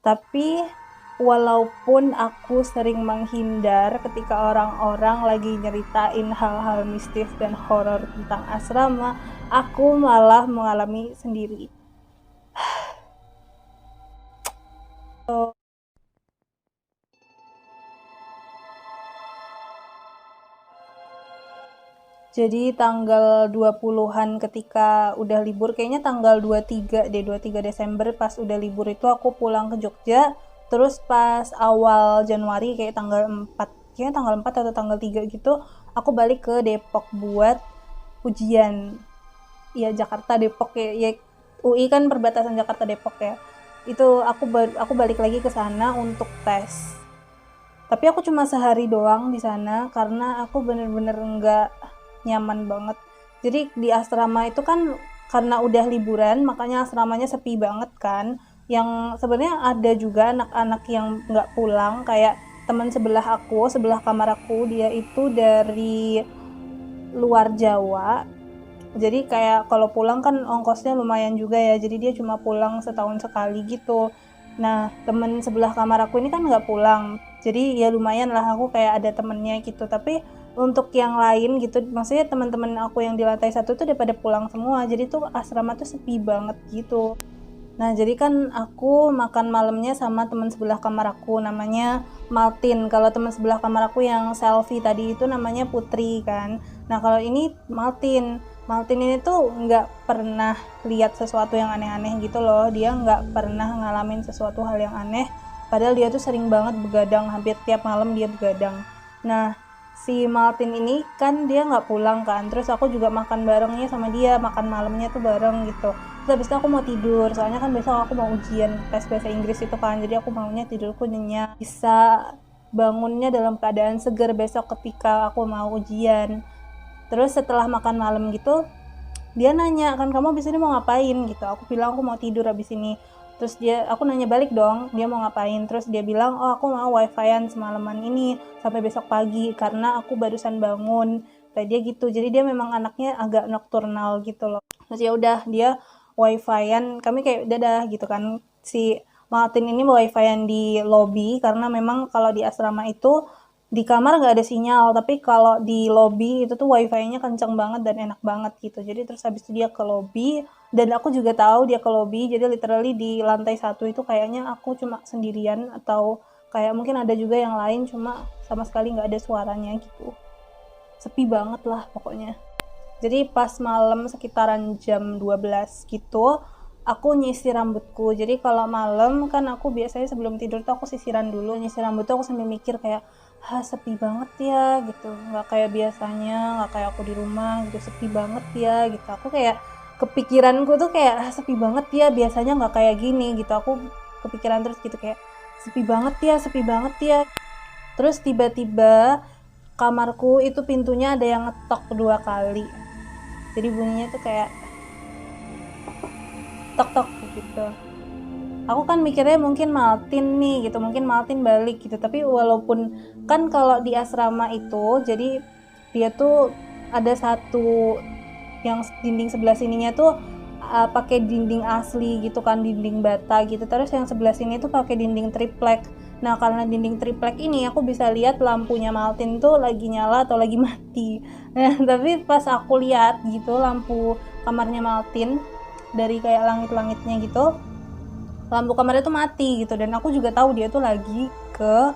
Tapi walaupun aku sering menghindar ketika orang-orang lagi nyeritain hal-hal mistis dan horor tentang asrama, aku malah mengalami sendiri. Jadi tanggal 20-an ketika udah libur, kayaknya tanggal 23 deh, 23 Desember pas udah libur itu aku pulang ke Jogja. Terus pas awal Januari kayak tanggal 4, kayaknya tanggal 4 atau tanggal 3 gitu, aku balik ke Depok buat ujian. Ya Jakarta Depok ya UI kan perbatasan Jakarta Depok ya. Itu aku balik lagi ke sana untuk tes. Tapi aku cuma sehari doang di sana karena aku bener-bener nggak nyaman banget. Jadi di asrama itu kan karena udah liburan makanya asramanya sepi banget kan. Yang sebenarnya ada juga anak-anak yang nggak pulang, kayak teman sebelah aku, sebelah kamar aku, dia itu dari luar Jawa. Jadi kayak kalau pulang kan ongkosnya lumayan juga ya, jadi dia cuma pulang setahun sekali gitu. Nah temen sebelah kamar aku ini kan nggak pulang, jadi ya lumayan lah aku kayak ada temennya gitu. Tapi untuk yang lain gitu, maksudnya teman-teman aku yang di lantai 1 tuh udah pada pulang semua, jadi tuh asrama tuh sepi banget gitu. Nah, jadi kan aku makan malamnya sama teman sebelah kamar aku, namanya Maltin. Kalau teman sebelah kamar aku yang selfie tadi itu namanya Putri kan. Nah, kalau ini Maltin. Maltin ini tuh nggak pernah lihat sesuatu yang aneh-aneh gitu loh. Dia nggak pernah ngalamin sesuatu hal yang aneh. Padahal dia tuh sering banget begadang, hampir tiap malam dia begadang. Nah, si Maltin ini kan dia nggak pulang kan, terus aku juga makan barengnya sama dia, makan malamnya tuh bareng gitu. Terus habis itu aku mau tidur, soalnya kan besok aku mau ujian tes bahasa Inggris itu kan, jadi aku maunya tidurku nyenyak, bisa bangunnya dalam keadaan segar besok ketika aku mau ujian. Terus setelah makan malam gitu, dia nanya kan, kamu abis ini mau ngapain gitu. Aku bilang aku mau tidur abis ini. Terus aku nanya balik dong, dia mau ngapain. Terus dia bilang, oh aku mau wifi-an semalaman ini sampai besok pagi karena aku barusan bangun. Kayak dia gitu, jadi dia memang anaknya agak nokturnal gitu loh. Terus ya udah dia wifi-an, kami kayak dadah gitu kan. Si Martin ini wifi-an di lobby karena memang kalau di asrama itu di kamar nggak ada sinyal, tapi kalau di lobby itu tuh wifi-nya kenceng banget dan enak banget gitu. Jadi terus habis itu dia ke lobby, dan aku juga tahu dia ke lobby, jadi literally di lantai 1 itu kayaknya aku cuma sendirian, atau kayak mungkin ada juga yang lain cuma sama sekali nggak ada suaranya gitu. Sepi banget lah pokoknya. Jadi pas malam sekitaran jam 12 gitu, aku nyisir rambutku. Jadi kalau malam kan aku biasanya sebelum tidur tuh aku sisiran dulu. Nyisir rambut tuh aku sambil mikir kayak, sepi banget ya gitu. Nggak kayak biasanya, nggak kayak aku di rumah gitu, sepi banget ya gitu. Aku kayak kepikiranku tuh kayak, sepi banget ya, biasanya nggak kayak gini gitu. Aku kepikiran terus gitu kayak, sepi banget ya, sepi banget ya. Terus tiba-tiba kamarku itu pintunya ada yang ngetok 2 kali. Jadi bunyinya tuh kayak tok tok gitu. Aku kan mikirnya mungkin Maltin nih gitu, mungkin Maltin balik gitu. Tapi walaupun kan kalau di asrama itu, jadi dia tuh ada satu yang dinding sebelah sininya tuh pakai dinding asli gitu kan, dinding bata gitu. Terus yang sebelah sini tuh pakai dinding triplek. Nah karena dinding triplek ini aku bisa lihat lampunya Maltin tuh lagi nyala atau lagi mati. Nah tapi pas aku lihat gitu lampu kamarnya Maltin dari kayak langit-langitnya gitu, lampu kamarnya tuh mati gitu. Dan aku juga tahu dia tuh lagi ke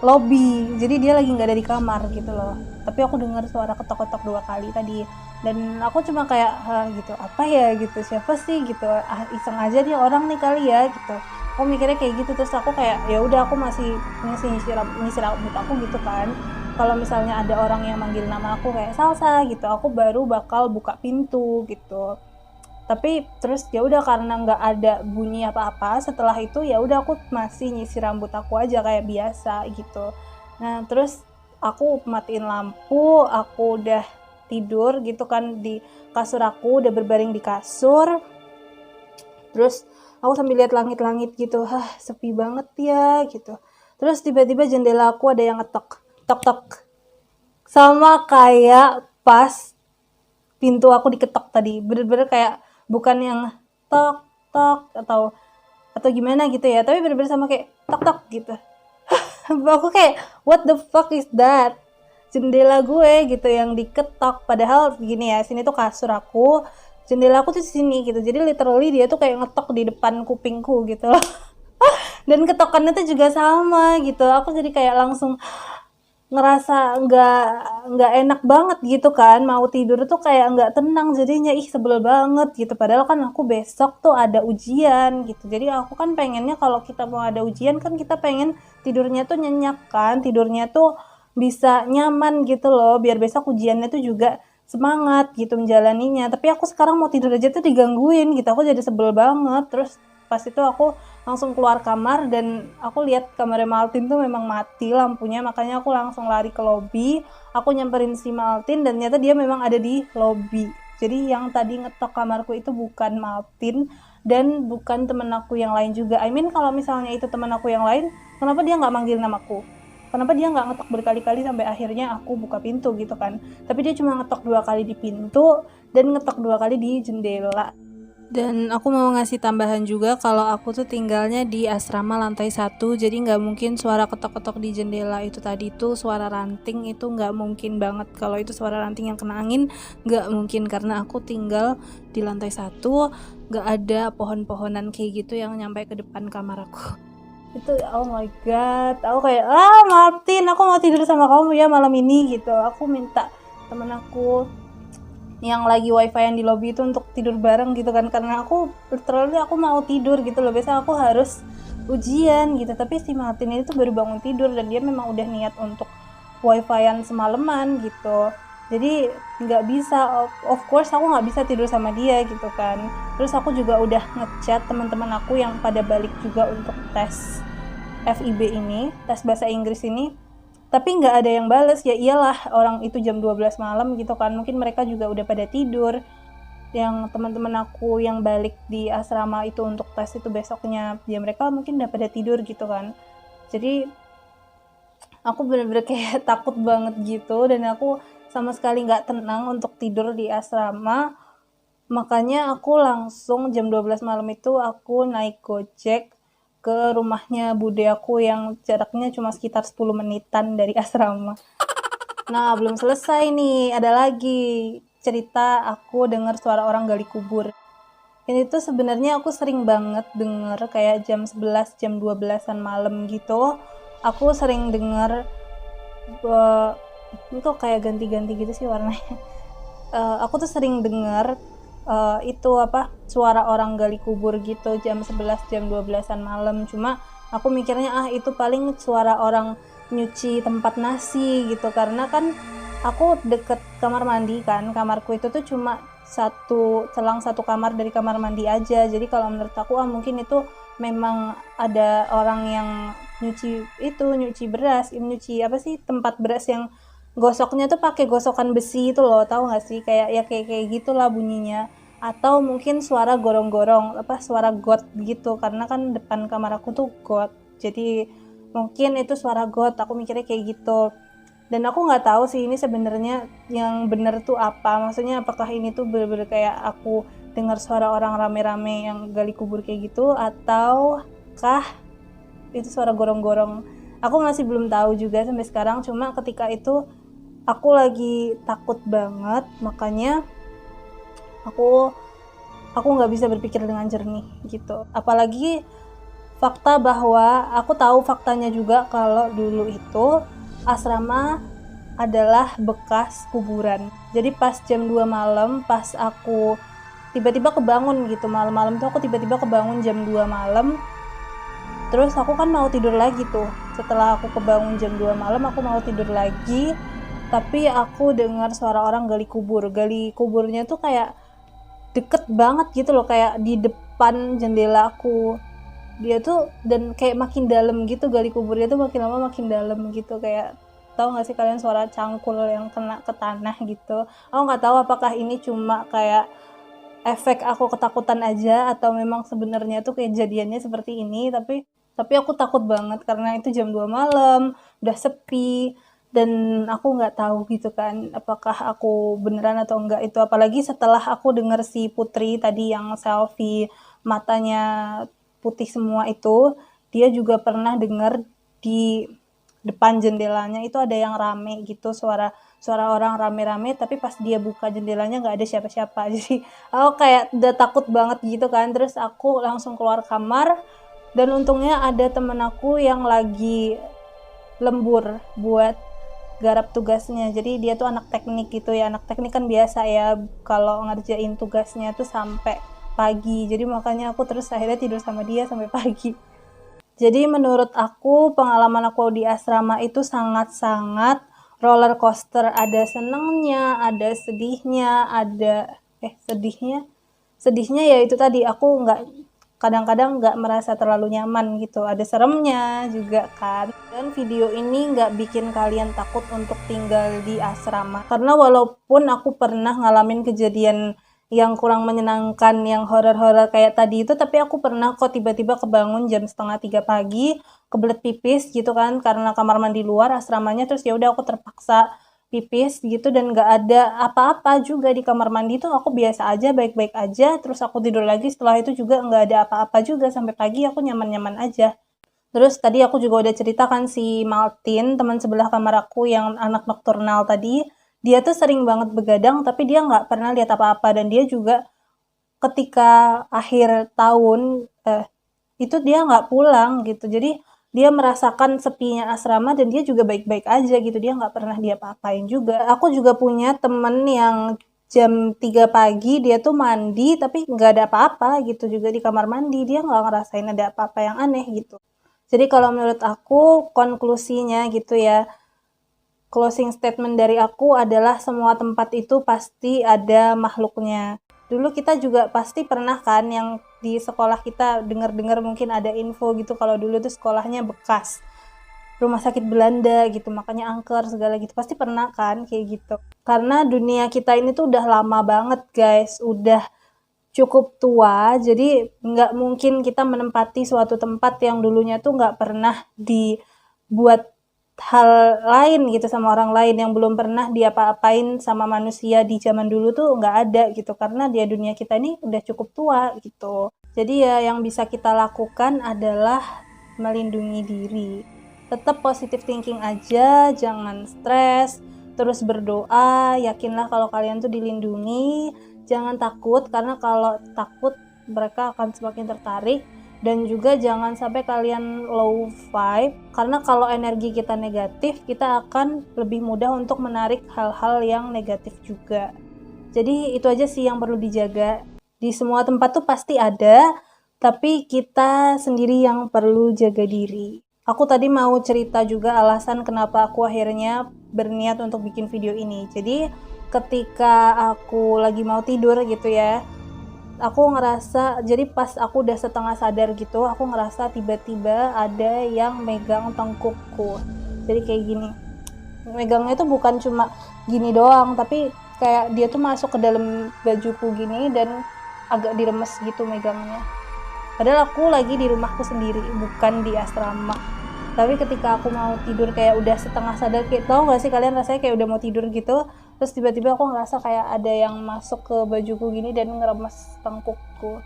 lobby, jadi dia lagi nggak ada di kamar gitu loh. Tapi aku dengar suara ketok-ketok 2 kali tadi, dan aku cuma kayak, gitu, apa ya gitu, siapa sih gitu, iseng aja dia orang nih kali ya gitu. Aku mikirnya kayak gitu. Terus aku kayak ya udah, aku masih nyisir rambut aku gitu kan. Kalau misalnya ada orang yang manggil nama aku kayak Salsa gitu, aku baru bakal buka pintu gitu. Tapi terus ya udah, karena nggak ada bunyi apa-apa setelah itu, ya udah aku masih nyisir rambut aku aja kayak biasa gitu. Nah terus aku matiin lampu, aku udah tidur gitu kan di kasur, aku udah berbaring di kasur. Terus aku sambil lihat langit-langit gitu, sepi banget ya gitu. Terus tiba-tiba jendela aku ada yang ngetok tok tok, sama kayak pas pintu aku diketok tadi, bener-bener kayak bukan yang tok tok atau atau gimana gitu ya, tapi bener-bener sama kayak tok tok gitu. Aku kayak what the fuck is that, jendela gue gitu yang diketok, padahal gini ya, sini tuh kasur aku, jendela aku tuh di sini gitu, jadi literally dia tuh kayak ngetok di depan kupingku gitu loh. Dan ketokannya tuh juga sama gitu, aku jadi kayak langsung ngerasa nggak enak banget gitu kan, mau tidur tuh kayak nggak tenang jadinya, ih sebel banget gitu, padahal kan aku besok tuh ada ujian gitu, jadi aku kan pengennya kalau kita mau ada ujian kan kita pengen tidurnya tuh nyenyak kan, tidurnya tuh bisa nyaman gitu loh, biar besok ujiannya tuh juga semangat gitu menjalaninya, tapi aku sekarang mau tidur aja tuh digangguin gitu, aku jadi sebel banget. Terus pas itu aku langsung keluar kamar dan aku lihat kamarnya Maltin tuh memang mati lampunya, makanya aku langsung lari ke lobby, aku nyamperin si Maltin dan ternyata dia memang ada di lobby. Jadi yang tadi ngetok kamarku itu bukan Maltin dan bukan temen aku yang lain juga. I mean kalau misalnya itu temen aku yang lain, kenapa dia nggak manggil namaku? Kenapa dia nggak ngetok berkali-kali sampai akhirnya aku buka pintu gitu kan? Tapi dia cuma ngetok 2 kali di pintu dan ngetok 2 kali di jendela. Dan aku mau ngasih tambahan juga kalau aku tuh tinggalnya di asrama lantai 1, jadi nggak mungkin suara ketok-ketok di jendela itu tadi tuh suara ranting, itu nggak mungkin banget. Kalau itu suara ranting yang kena angin, nggak mungkin, karena aku tinggal di lantai 1, nggak ada pohon-pohonan kayak gitu yang nyampe ke depan kamar aku. Itu oh my god, aku kayak Martin, aku mau tidur sama kamu ya malam ini gitu. Aku minta temen aku yang lagi wifi yang di lobby itu untuk tidur bareng gitu kan, karena aku literally aku mau tidur gitu loh, biasa aku harus ujian gitu, tapi si Martin ini tuh baru bangun tidur dan dia memang udah niat untuk wifi-an semalaman gitu, jadi nggak bisa, of course aku nggak bisa tidur sama dia gitu kan. Terus aku juga udah ngechat teman-teman aku yang pada balik juga untuk tes FIB ini, tes bahasa Inggris ini, tapi nggak ada yang bales. Ya iyalah, orang itu jam 12 malam gitu kan, mungkin mereka juga udah pada tidur, yang teman-teman aku yang balik di asrama itu untuk tes itu besoknya, ya mereka mungkin udah pada tidur gitu kan. Jadi aku bener-bener kayak takut banget gitu, dan aku sama sekali nggak tenang untuk tidur di asrama. Makanya aku langsung jam 12 malam itu aku naik Gojek ke rumahnya bude aku yang jaraknya cuma sekitar 10 menitan dari asrama. Nah, belum selesai nih, ada lagi cerita aku dengar suara orang gali kubur. Ini tuh sebenarnya aku sering banget denger kayak jam 11, jam 12-an malam gitu. Aku sering denger ini kok kayak ganti-ganti gitu sih warnanya. Aku tuh sering denger itu apa, suara orang gali kubur gitu jam 11, jam 12-an malam. Cuma aku mikirnya itu paling suara orang nyuci tempat nasi gitu, karena kan aku deket kamar mandi kan, kamarku itu tuh cuma selang satu kamar dari kamar mandi aja. Jadi kalau menurut aku mungkin itu memang ada orang yang nyuci beras, nyuci apa sih, tempat beras yang gosoknya tuh pakai gosokan besi itu loh, tahu nggak sih, kayak ya kayak gitulah bunyinya. Atau mungkin suara gorong-gorong, apa suara got gitu, karena kan depan kamar aku tuh got, jadi mungkin itu suara got, aku mikirnya kayak gitu. Dan aku nggak tahu sih ini sebenarnya yang bener tuh apa, maksudnya apakah ini tuh bener-bener kayak aku dengar suara orang rame-rame yang gali kubur kayak gitu, ataukah itu suara gorong-gorong. Aku masih belum tahu juga sampai sekarang, cuma ketika itu aku lagi takut banget, makanya aku nggak bisa berpikir dengan jernih gitu. Apalagi fakta bahwa aku tahu faktanya juga kalau dulu itu asrama adalah bekas kuburan. Jadi pas jam 2 malam, pas aku tiba-tiba kebangun gitu, malam-malam tuh aku tiba-tiba kebangun jam 2 malam. Terus aku kan mau tidur lagi tuh. Setelah aku kebangun jam 2 malam, aku mau tidur lagi. Tapi aku dengar suara orang gali kubur. Gali kuburnya tuh kayak deket banget gitu loh, kayak di depan jendela aku. Dia tuh dan kayak makin dalam gitu, gali kuburnya tuh makin lama makin dalam gitu, kayak tahu nggak sih kalian suara cangkul yang kena ke tanah gitu. Aku nggak tahu apakah ini cuma kayak efek aku ketakutan aja atau memang sebenarnya tuh kejadiannya seperti ini, tapi aku takut banget karena itu jam 2 malam, udah sepi, dan aku nggak tahu gitu kan apakah aku beneran atau enggak itu, apalagi setelah aku denger si Putri tadi yang selfie matanya putih semua itu, dia juga pernah dengar di depan jendelanya itu ada yang rame gitu, suara orang rame-rame, tapi pas dia buka jendelanya nggak ada siapa-siapa. Jadi aku kayak udah takut banget gitu kan, terus aku langsung keluar kamar, dan untungnya ada temen aku yang lagi lembur buat garap tugasnya. Jadi dia tuh anak teknik gitu ya, anak teknik kan biasa ya kalau ngerjain tugasnya tuh sampai pagi. Jadi makanya aku terus akhirnya tidur sama dia sampai pagi. Jadi menurut aku pengalaman aku di asrama itu sangat-sangat roller coaster. Ada senengnya, ada sedihnya, sedihnya ya itu tadi, aku kadang-kadang nggak merasa terlalu nyaman gitu. Ada seremnya juga kan. Dan video ini nggak bikin kalian takut untuk tinggal di asrama. Karena walaupun aku pernah ngalamin kejadian yang kurang menyenangkan, yang horor-horor kayak tadi itu, tapi aku pernah kok tiba-tiba kebangun jam 2:30 pagi, kebelet pipis gitu kan, karena kamar mandi luar asramanya, terus ya udah aku terpaksa pipis gitu, dan nggak ada apa-apa juga di kamar mandi tuh, aku biasa aja, baik-baik aja, terus aku tidur lagi, setelah itu juga nggak ada apa-apa juga, sampai pagi aku nyaman-nyaman aja. Terus tadi aku juga udah ceritakan si Martin, teman sebelah kamar aku yang anak nokturnal tadi, dia tuh sering banget begadang, tapi dia nggak pernah lihat apa-apa, dan dia juga ketika akhir tahun itu dia nggak pulang gitu. Jadi dia merasakan sepinya asrama, dan dia juga baik-baik aja gitu. Dia nggak pernah dia apa-apain juga. Aku juga punya temen yang jam 3 pagi dia tuh mandi, tapi nggak ada apa-apa gitu juga di kamar mandi. Dia nggak ngerasain ada apa-apa yang aneh gitu. Jadi kalau menurut aku konklusinya gitu ya, closing statement dari aku adalah semua tempat itu pasti ada makhluknya. Dulu kita juga pasti pernah kan yang di sekolah kita dengar-dengar mungkin ada info gitu kalau dulu tuh sekolahnya bekas rumah sakit Belanda gitu, makanya angker segala gitu. Pasti pernah kan kayak gitu. Karena dunia kita ini tuh udah lama banget guys, udah cukup tua, jadi nggak mungkin kita menempati suatu tempat yang dulunya tuh nggak pernah dibuat hal lain gitu sama orang lain, yang belum pernah diapa-apain sama manusia di zaman dulu tuh nggak ada gitu, karena di dunia kita ini udah cukup tua gitu. Jadi ya yang bisa kita lakukan adalah melindungi diri. Tetap positive thinking aja, jangan stres, terus berdoa, yakinlah kalau kalian tuh dilindungi. Jangan takut, karena kalau takut mereka akan semakin tertarik. Dan juga jangan sampai kalian low vibe, karena kalau energi kita negatif, kita akan lebih mudah untuk menarik hal-hal yang negatif juga. Jadi itu aja sih yang perlu dijaga. Di semua tempat tuh pasti ada, tapi kita sendiri yang perlu jaga diri. Aku tadi mau cerita juga alasan kenapa aku akhirnya berniat untuk bikin video ini. Jadi ketika aku lagi mau tidur gitu ya, aku ngerasa, jadi pas aku udah setengah sadar gitu, aku ngerasa tiba-tiba ada yang megang tengkukku. Jadi kayak gini, megangnya tuh bukan cuma gini doang, tapi kayak dia tuh masuk ke dalam bajuku gini, dan agak diremes gitu megangnya. Padahal aku lagi di rumahku sendiri, bukan di asrama. Tapi ketika aku mau tidur kayak udah setengah sadar, kayak tau gak sih kalian rasanya kayak udah mau tidur gitu, terus tiba-tiba aku ngerasa kayak ada yang masuk ke bajuku gini dan ngeremes tengkukku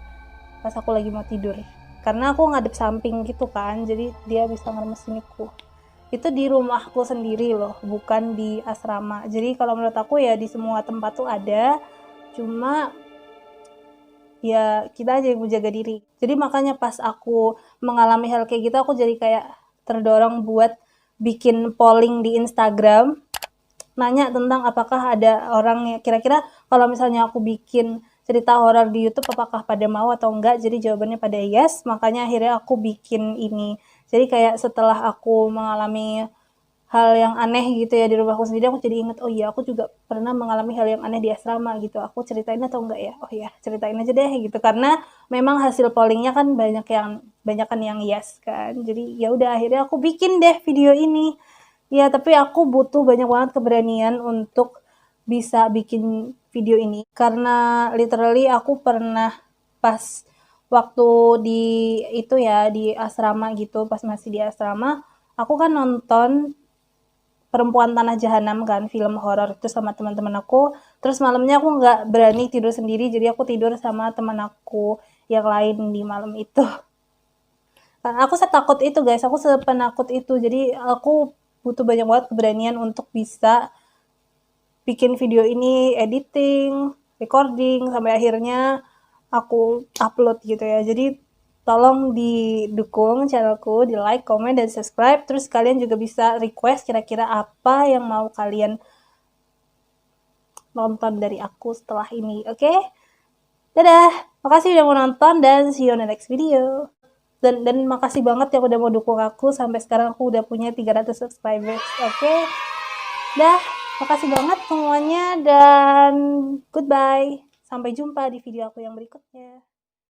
pas aku lagi mau tidur. Karena aku ngadep samping gitu kan, jadi dia bisa ngeremes siniku. Itu di rumahku sendiri loh, bukan di asrama. Jadi kalau menurut aku ya di semua tempat tuh ada, cuma ya kita aja yang menjaga diri. Jadi makanya pas aku mengalami hal kayak gitu, aku jadi kayak terdorong buat bikin polling di Instagram, nanya tentang apakah ada orang yang kira-kira kalau misalnya aku bikin cerita horor di YouTube apakah pada mau atau enggak. Jadi jawabannya pada yes, makanya akhirnya aku bikin ini. Jadi kayak setelah aku mengalami hal yang aneh gitu ya di rumahku sendiri, aku jadi inget, oh iya aku juga pernah mengalami hal yang aneh di asrama gitu. Aku ceritain atau enggak ya? Oh iya, ceritain aja deh gitu. Karena memang hasil pollingnya kan banyak yang yes kan. Jadi ya udah akhirnya aku bikin deh video ini. Ya, tapi aku butuh banyak banget keberanian untuk bisa bikin video ini. Karena literally aku pernah pas waktu di itu ya, di asrama gitu, pas masih di asrama, aku kan nonton Perempuan Tanah Jahanam kan, film horor itu sama teman-teman aku. Terus malamnya aku nggak berani tidur sendiri, jadi aku tidur sama teman aku yang lain di malam itu. Aku setakut itu guys, aku sepenakut itu. Jadi aku butuh banyak banget keberanian untuk bisa bikin video ini, editing, recording, sampai akhirnya aku upload gitu ya. Jadi tolong didukung channelku, di like, comment, dan subscribe. Terus kalian juga bisa request kira-kira apa yang mau kalian nonton dari aku setelah ini, oke? Dadah, makasih udah mau nonton dan see you on the next video. Dan makasih banget yang udah mau dukung aku, sampai sekarang aku udah punya 300 subscribers, oke? Dah, makasih banget semuanya dan goodbye. Sampai jumpa di video aku yang berikutnya.